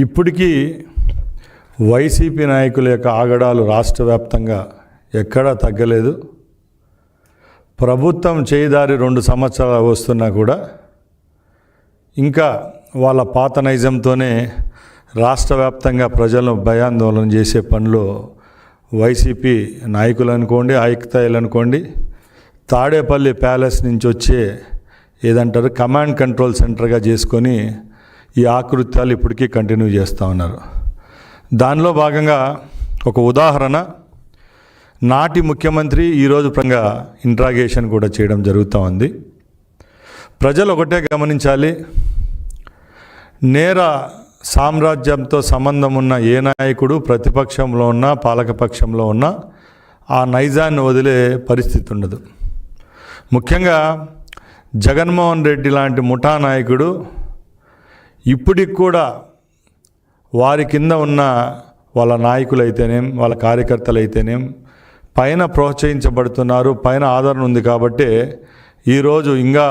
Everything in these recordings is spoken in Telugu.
ఇప్పటికీ వైసీపీ నాయకుల యొక్క ఆగడాలు రాష్ట్ర వ్యాప్తంగా ఎక్కడా తగ్గలేదు. ప్రభుత్వం చేయిదారి 2 సంవత్సరాలు వస్తున్నా కూడా ఇంకా వాళ్ళ పాత నైజంతోనే రాష్ట్ర వ్యాప్తంగా ప్రజలను భయాందోళన చేసే పనిలో వైసీపీ నాయకులు అనుకోండి, ఆయుక్తాయులు అనుకోండి, తాడేపల్లి ప్యాలెస్ నుంచి వచ్చే ఏదంటారు కమాండ్ కంట్రోల్ సెంటర్గా చేసుకొని ఈ ఆకృత్యాలు ఇప్పటికీ కంటిన్యూ చేస్తూ ఉన్నారు. దానిలో భాగంగా ఒక ఉదాహరణ, నాటి ముఖ్యమంత్రి ఈరోజు పరంగా ఇంట్రాగేషన్ కూడా చేయడం జరుగుతూ ఉంది. ప్రజలు ఒకటే గమనించాలి, నేర సామ్రాజ్యంతో సంబంధం ఉన్న ఏ నాయకుడు ప్రతిపక్షంలో ఉన్నా పాలకపక్షంలో ఉన్నా ఆ నైజాన్ని వదిలే పరిస్థితి ఉండదు. ముఖ్యంగా జగన్మోహన్ రెడ్డి లాంటి ముఠా నాయకుడు ఇప్పటికి కూడా వారి కింద ఉన్న వాళ్ళ నాయకులైతేనేం వాళ్ళ కార్యకర్తలైతేనేం పైన ప్రోత్సహించబడుతున్నారు, పైన ఆదరణ ఉంది కాబట్టి ఈరోజు ఇంకా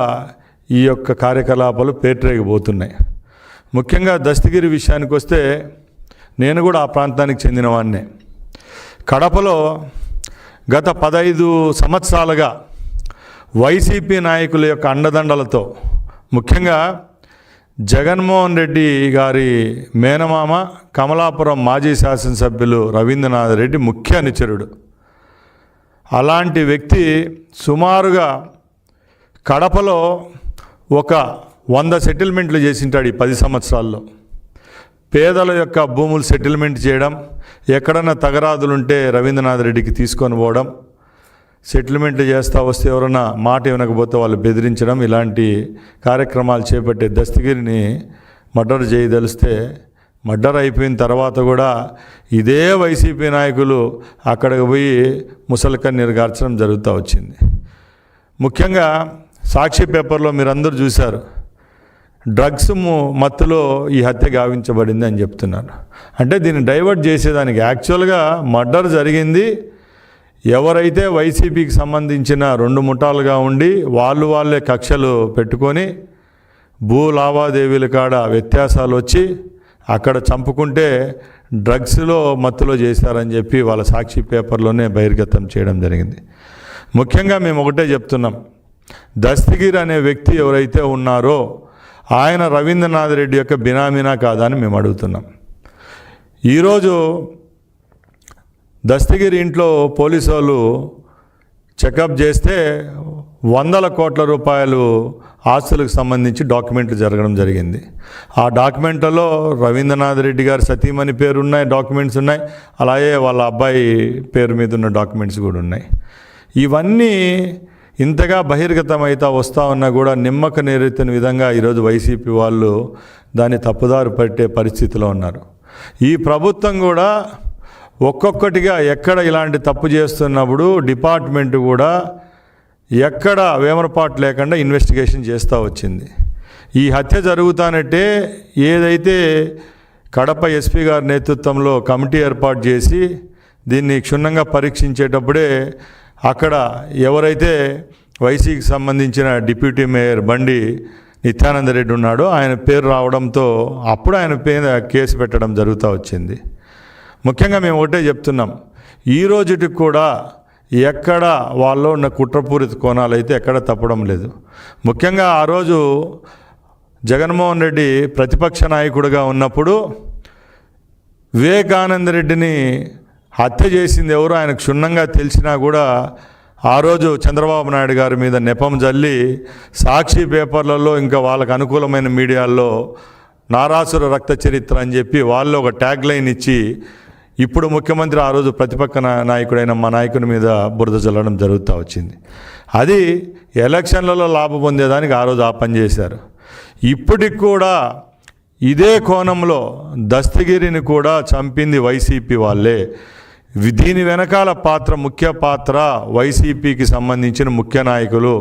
ఈ యొక్క కార్యకలాపాలు పేటరేగిపోతున్నాయి. ముఖ్యంగా దస్తగిరి విషయానికి వస్తే నేను కూడా ఆ ప్రాంతానికి చెందినవాడినే. కడపలో గత 15 సంవత్సరాలుగా వైసీపీ నాయకుల యొక్క అండదండలతో, ముఖ్యంగా జగన్మోహన్ రెడ్డి గారి మేనమామ కమలాపురం మాజీ శాసనసభ్యులు రవీంద్రనాథ్ రెడ్డి ముఖ్య అనుచరుడు. అలాంటి వ్యక్తి సుమారుగా కడపలో ఒక 100 సెటిల్మెంట్లు చేసింటాడు ఈ 10 సంవత్సరాల్లో. పేదల యొక్క భూములు సెటిల్మెంట్ చేయడం, ఎక్కడన్నా తగరాదులుంటే రవీంద్రనాథ్ రెడ్డికి తీసుకొని పోవడం, సెటిల్మెంట్లు చేస్తూ వస్తే ఎవరైనా మాట వినకపోతే వాళ్ళు బెదిరించడం, ఇలాంటి కార్యక్రమాలు చేపట్టే దస్తగిరిని మర్డర్ చేయదలిస్తే మర్డర్ అయిపోయిన తర్వాత కూడా ఇదే వైసీపీ నాయకులు అక్కడికి పోయి ముసలికన్నీరు గార్చడం జరుగుతూ వచ్చింది. ముఖ్యంగా సాక్షి పేపర్లో మీరందరూ చూశారు, డ్రగ్స్ మత్తులో ఈ హత్య గావించబడింది అని చెప్తున్నారు. అంటే దీన్ని డైవర్ట్ చేసేదానికి యాక్చువల్గా మర్డర్ జరిగింది. ఎవరైతే వైసీపీకి సంబంధించిన 2 ముఠాలుగా ఉండి వాళ్ళే కక్షలు పెట్టుకొని భూ లావాదేవీల కాడ వ్యత్యాసాలు వచ్చి అక్కడ చంపుకుంటే డ్రగ్స్లో మత్తులో చేశారని చెప్పి వాళ్ళ సాక్షి పేపర్లోనే బహిర్గతం చేయడం జరిగింది. ముఖ్యంగా మేము ఒకటే చెప్తున్నాం, దస్తగిరి అనే వ్యక్తి ఎవరైతే ఉన్నారో ఆయన రవీంద్రనాథ్ రెడ్డి యొక్క బినామీనా కాదా అని మేము అడుగుతున్నాం. ఈరోజు దస్తగిరి ఇంట్లో పోలీసు వాళ్ళు చెకప్ చేస్తే 100 కోట్ల రూపాయలు ఆస్తులకు సంబంధించి డాక్యుమెంట్లు జరగడం జరిగింది. ఆ డాక్యుమెంట్లలో రవీంద్రనాథ్ రెడ్డి గారి సతీమణి పేరు ఉన్నాయి, డాక్యుమెంట్స్ ఉన్నాయి, అలాగే వాళ్ళ అబ్బాయి పేరు మీద ఉన్న డాక్యుమెంట్స్ కూడా ఉన్నాయి. ఇవన్నీ ఇంతగా బహిర్గతమైతా వస్తూ ఉన్నా కూడా నిమ్మక నీరెత్తిన విధంగా ఈరోజు వైసీపీ వాళ్ళు దాన్ని తప్పుదారి పట్టే పరిస్థితిలో ఉన్నారు. ఈ ప్రభుత్వం కూడా ఒక్కొక్కటిగా ఎక్కడ ఇలాంటి తప్పు చేస్తున్నప్పుడు డిపార్ట్మెంట్ కూడా ఎక్కడ వేమరపాటు లేకుండా ఇన్వెస్టిగేషన్ చేస్తూ వచ్చింది. ఈ హత్య జరుగుతానంటే ఏదైతే కడప ఎస్పీ గారి నేతృత్వంలో కమిటీ ఏర్పాటు చేసి దీన్ని క్షుణ్ణంగా పరీక్షించేటప్పుడే అక్కడ ఎవరైతే వైసీకి సంబంధించిన డిప్యూటీ మేయర్ బండి నిత్యానంద రెడ్డి ఉన్నాడో ఆయన పేరు రావడంతో అప్పుడు ఆయన పేరు కేసు పెట్టడం జరుగుతూ వచ్చింది. ముఖ్యంగా మేము ఒకటే చెప్తున్నాం, ఈ రోజుకి కూడా ఎక్కడ వాళ్ళు ఉన్న కుట్రపూరిత కోణాలు అయితే ఎక్కడ తప్పడం లేదు. ముఖ్యంగా ఆ రోజు జగన్మోహన్ రెడ్డి ప్రతిపక్ష నాయకుడిగా ఉన్నప్పుడు వివేకానంద రెడ్డిని హత్య చేసింది ఎవరు ఆయనకు క్షుణ్ణంగా తెలిసినా కూడా ఆ రోజు చంద్రబాబు నాయుడు గారి మీద నెపం జల్లి సాక్షి పేపర్లలో ఇంకా వాళ్ళకు అనుకూలమైన మీడియాల్లో నారాసుర రక్త చరిత్ర అని చెప్పి వాళ్ళు ఒక ట్యాగ్ లైన్ ఇచ్చి ఇప్పుడు ముఖ్యమంత్రి ఆ రోజు ప్రతిపక్ష నాయకుడైన మా నాయకుని మీద బురద చల్లడం జరుగుతూ వచ్చింది. అది ఎలక్షన్లలో లాభం పొందేదానికి ఆ రోజు ఆ పని చేశారు. ఇప్పటికి కూడా ఇదే కోణంలో దస్తగిరిని కూడా చంపింది వైసీపీ వాళ్ళే. దీని వెనకాల ముఖ్య పాత్ర వైసీపీకి సంబంధించిన ముఖ్య నాయకులు,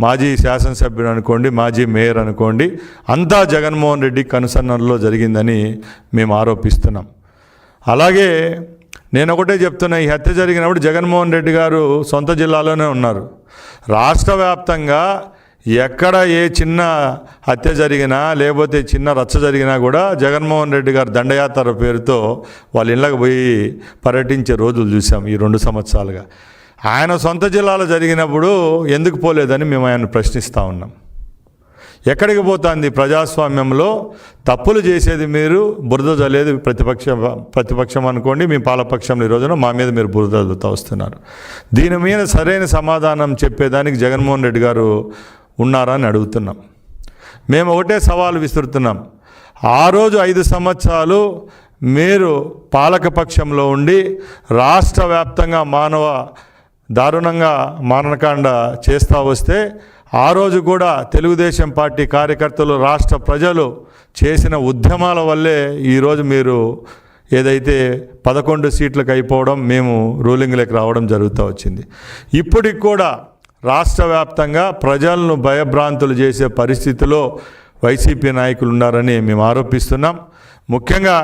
మాజీ శాసనసభ్యుడు అనుకోండి, మాజీ మేయర్ అనుకోండి, అంతా జగన్మోహన్ రెడ్డి కనుసన్నల్లో జరిగిందని మేము ఆరోపిస్తున్నాం. అలాగే నేను ఒకటే చెప్తున్నా, ఈ హత్య జరిగినప్పుడు జగన్మోహన్ రెడ్డి గారు సొంత జిల్లాలోనే ఉన్నారు. రాష్ట్ర వ్యాప్తంగా ఎక్కడ ఏ చిన్న హత్య జరిగినా లేకపోతే చిన్న రచ్చ జరిగినా కూడా జగన్మోహన్ రెడ్డి గారు దండయాత్ర పేరుతో వాళ్ళ ఇళ్ళకి పోయి పర్యటించే రోజులు చూసాం ఈ 2 సంవత్సరాలుగా. ఆయన సొంత జిల్లాలో జరిగినప్పుడు ఎందుకు పోలేదని మేము ఆయన ప్రశ్నిస్తూ ఉన్నాం. ఎక్కడికి పోతుంది ప్రజాస్వామ్యంలో? తప్పులు చేసేది మీరు, బురద జల్లేది ప్రతిపక్షం అనుకోండి, మీ పాలపక్షంలో ఈ రోజున మా మీద మీరు బురద జల్లుతూ వస్తున్నారు. దీని మీద సరైన సమాధానం చెప్పేదానికి జగన్మోహన్ రెడ్డి గారు ఉన్నారా అని అడుగుతున్నాం. మేము ఒకటే సవాలు విసురుతున్నాం. ఆ రోజు 5 సంవత్సరాలు మీరు పాలకపక్షంలో ఉండి రాష్ట్ర వ్యాప్తంగా దారుణంగా మారణకాండ చేస్తూ వస్తే ఆ రోజు కూడా తెలుగుదేశం పార్టీ కార్యకర్తలు, రాష్ట్ర ప్రజలు చేసిన ఉద్యమాల వల్లే ఈరోజు మీరు ఏదైతే 11 సీట్లకు అయిపోవడం, మేము రూలింగ్లోకి రావడం జరుగుతూ వచ్చింది. ఇప్పటికి కూడా రాష్ట్ర వ్యాప్తంగా ప్రజలను భయభ్రాంతులు చేసే పరిస్థితిలో వైసీపీ నాయకులు ఉన్నారని మేము ఆరోపిస్తున్నాం. ముఖ్యంగా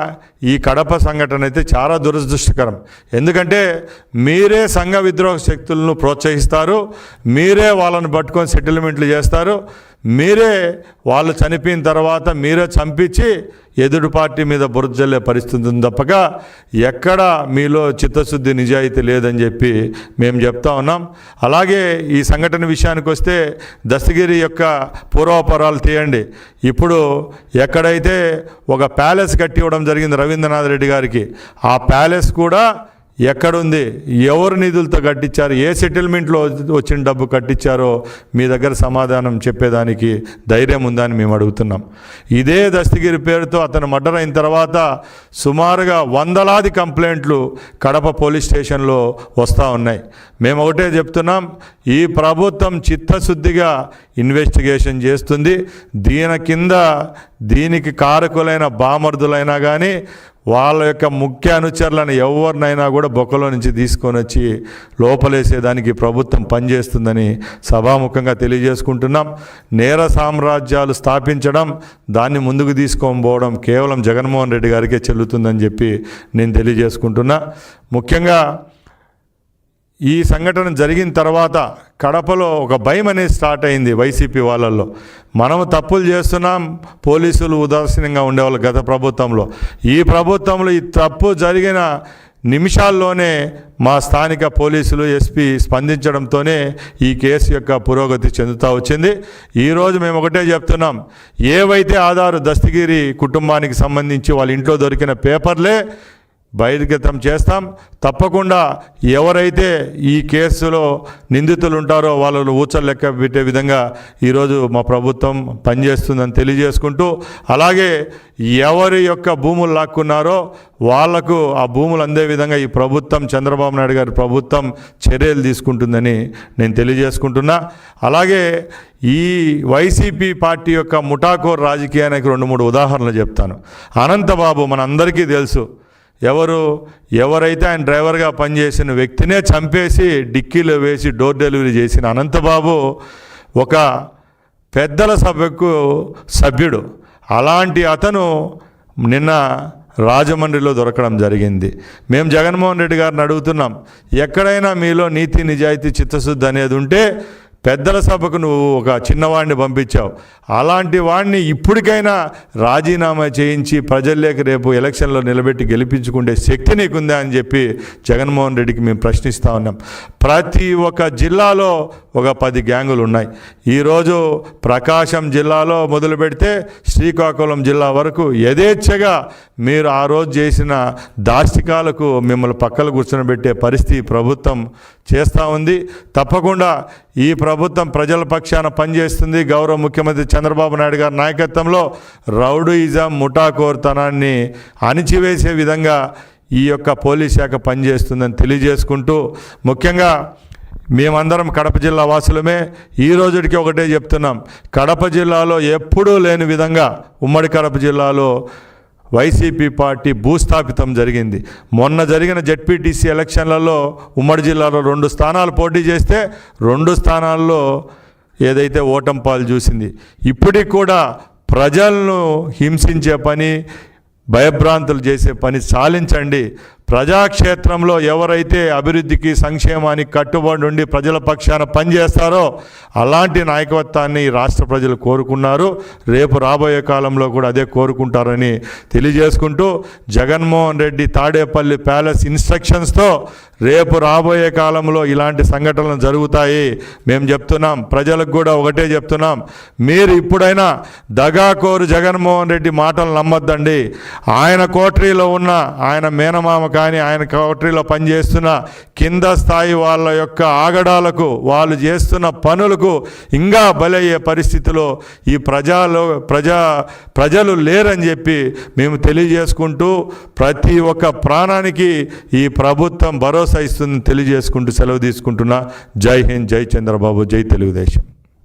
ఈ కడప సంఘటన అయితే చాలా దురదృష్టకరం. ఎందుకంటే మీరే సంఘ విద్రోహ శక్తులను ప్రోత్సహిస్తారు, మీరే వాళ్ళని పట్టుకొని సెటిల్మెంట్లు చేస్తారు, మీరే వాళ్ళు చనిపోయిన తర్వాత మీరే చంపించి ఎదుటి పార్టీ మీద బురద జల్లే పరిస్థితి ఉంది తప్పక ఎక్కడ మీలో చిత్తశుద్ధి, నిజాయితీ లేదని చెప్పి మేము చెప్తా ఉన్నాం. అలాగే ఈ సంఘటన విషయానికి వస్తే దస్తగిరి యొక్క పూర్వాపరాలు తీయండి. ఇప్పుడు ఎక్కడైతే ఒక ప్యాలెస్ కట్టి ఇవ్వడం జరిగింది రవీంద్రనాథ్ రెడ్డి గారికి, ఆ ప్యాలెస్ కూడా ఎక్కడుంది, ఎవరు నిధులతో కట్టించారు, ఏ సెటిల్మెంట్లో వచ్చిన డబ్బు కట్టించారో మీ దగ్గర సమాధానం చెప్పేదానికి ధైర్యం ఉందని మేము అడుగుతున్నాం. ఇదే దస్తగిరి పేరుతో అతను మర్డర్ అయిన తర్వాత సుమారుగా వందలాది కంప్లైంట్లు కడప పోలీస్ స్టేషన్లో వస్తూ ఉన్నాయి. మేము ఒకటే చెప్తున్నాం, ఈ ప్రభుత్వం చిత్తశుద్ధిగా ఇన్వెస్టిగేషన్ చేస్తుంది. దీనికి కారకులైన బామర్దులైనా కానీ వాళ్ళ యొక్క ముఖ్య అనుచరులను ఎవరినైనా కూడా బొక్కలో నుంచి తీసుకొని వచ్చి లోపలేసేదానికి ప్రభుత్వం పనిచేస్తుందని సభాముఖంగా తెలియజేసుకుంటున్నాం. నేర సామ్రాజ్యాలు స్థాపించడం, దాన్ని ముందుకు తీసుకొని పోవడం కేవలం జగన్మోహన్ రెడ్డి గారికే చెల్లుతుందని చెప్పి నేను తెలియజేసుకుంటున్నా. ముఖ్యంగా ఈ సంఘటన జరిగిన తర్వాత కడపలో ఒక భయం అనేది స్టార్ట్ అయింది వైసీపీ వాళ్ళల్లో. మనము తప్పులు చేస్తున్నాం, పోలీసులు ఉదాసీనంగా ఉండేవాళ్ళు గత ప్రభుత్వంలో. ఈ ప్రభుత్వంలో ఈ తప్పు జరిగిన నిమిషాల్లోనే మా స్థానిక పోలీసులు, ఎస్పీ స్పందించడంతోనే ఈ కేసు యొక్క పురోగతి చెందుతూ వచ్చింది. ఈరోజు మేము ఒకటే చెప్తున్నాం, ఏవైతే ఆధారు దస్తగిరి కుటుంబానికి సంబంధించి వాళ్ళ ఇంట్లో దొరికిన పేపర్లే బహిర్గతం చేస్తాం. తప్పకుండా ఎవరైతే ఈ కేసులో నిందితులు ఉంటారో వాళ్ళను ఊచలు లెక్క పెట్టే విధంగా ఈరోజు మా ప్రభుత్వం పనిచేస్తుందని తెలియజేసుకుంటూ, అలాగే ఎవరి యొక్క భూములు లాక్కున్నారో వాళ్లకు ఆ భూములు అందే విధంగా ఈ ప్రభుత్వం, చంద్రబాబు నాయుడు గారి ప్రభుత్వం చర్యలు తీసుకుంటుందని నేను తెలియజేసుకుంటున్నా. అలాగే ఈ వైసీపీ పార్టీ యొక్క ముఠాకోర్ రాజకీయానికి 2-3 ఉదాహరణలు చెప్తాను. అనంతబాబు మనందరికీ తెలుసు. ఎవరైతే ఆయన డ్రైవర్గా పనిచేసిన వ్యక్తినే చంపేసి డిక్కీలో వేసి డోర్ డెలివరీ చేసిన అనంతబాబు ఒక పెద్దల సభకు సభ్యుడు. అలాంటి అతను నిన్న రాజమండ్రిలో దొరకడం జరిగింది. మేము జగన్మోహన్ రెడ్డి గారిని అడుగుతున్నాం, ఎక్కడైనా మీలో నీతి, నిజాయితీ, చిత్తశుద్ధి అనేది ఉంటే పెద్దల సభకు నువ్వు ఒక చిన్నవాడిని పంపించావు. అలాంటి వాడిని ఇప్పటికైనా రాజీనామా చేయించి ప్రజల్లోకి రేపు ఎలక్షన్లో నిలబెట్టి గెలిపించుకుంటే శక్తి నీకుందా అని చెప్పి జగన్మోహన్ రెడ్డికి మేము ప్రశ్నిస్తూ ఉన్నాం. ప్రతి ఒక్క జిల్లాలో ఒక 10 గ్యాంగులు ఉన్నాయి. ఈరోజు ప్రకాశం జిల్లాలో మొదలు పెడితే శ్రీకాకుళం జిల్లా వరకు యథేచ్ఛగా మీరు ఆ రోజు చేసిన దాష్టికాలకు మిమ్మల్ని పక్కన కూర్చొని పరిస్థితి ప్రభుత్వం చేస్తూ ఉంది. తప్పకుండా ఈ ప్రభుత్వం ప్రజల పక్షాన పనిచేస్తుంది. గౌరవ ముఖ్యమంత్రి చంద్రబాబు నాయుడు గారి నాయకత్వంలో రౌడీయిజం, ముఠాకోర్తనాన్ని అణిచివేసే విధంగా ఈ యొక్క పోలీస్ శాఖ పనిచేస్తుందని తెలియజేసుకుంటూ, ముఖ్యంగా మేమందరం కడప జిల్లా వాసులమే. ఈ రోజుకి ఒకటే చెప్తున్నాం, కడప జిల్లాలో ఎప్పుడూ లేని విధంగా ఉమ్మడి కడప జిల్లాలో వైసీపీ పార్టీ భూస్థాపితం జరిగింది. మొన్న జరిగిన జెడ్పీటీసీ ఎలక్షన్లలో ఉమ్మడి జిల్లాలో 2 స్థానాలు పోటీ చేస్తే 2 స్థానాల్లో ఏదైతే ఓటమి పాలు చూసింది. ఇప్పటికి కూడా ప్రజలను హింసించే పని, భయభ్రాంతులు చేసే పని చాలించండి. ప్రజాక్షేత్రంలో ఎవరైతే అభివృద్ధికి సంక్షేమానికి కట్టుబడి ఉండి ప్రజల పక్షాన పనిచేస్తారో అలాంటి నాయకత్వాన్ని రాష్ట్ర ప్రజలు కోరుకున్నారు. రేపు రాబోయే కాలంలో కూడా అదే కోరుకుంటారని తెలియజేసుకుంటూ, జగన్మోహన్ రెడ్డి తాడేపల్లి ప్యాలెస్ ఇన్స్ట్రక్షన్స్తో రేపు రాబోయే కాలంలో ఇలాంటి సంఘటనలు జరుగుతాయి. మేము చెప్తున్నాం, ప్రజలకు కూడా ఒకటే చెప్తున్నాం, మీరు ఇప్పుడైనా దగాకోరు జగన్మోహన్ రెడ్డి మాటలు నమ్మొద్దండి. ఆయన కోటరీలో ఉన్న ఆయన మేనమామ కానీ ఆయన కోటరీలో పనిచేస్తున్న కింద స్థాయి వాళ్ళ యొక్క ఆగడాలకు, వాళ్ళు చేస్తున్న పనులకు ఇంకా బలయ్యే పరిస్థితిలో ఈ ప్రజలు లేరని చెప్పి మేము తెలియజేసుకుంటూ, ప్రతి ఒక్క ప్రాణానికి ఈ ప్రభుత్వం భరోసా ఇస్తుందని తెలియజేసుకుంటూ సెలవు తీసుకుంటున్నా. జై హింద్, జై చంద్రబాబు, జై తెలుగుదేశం.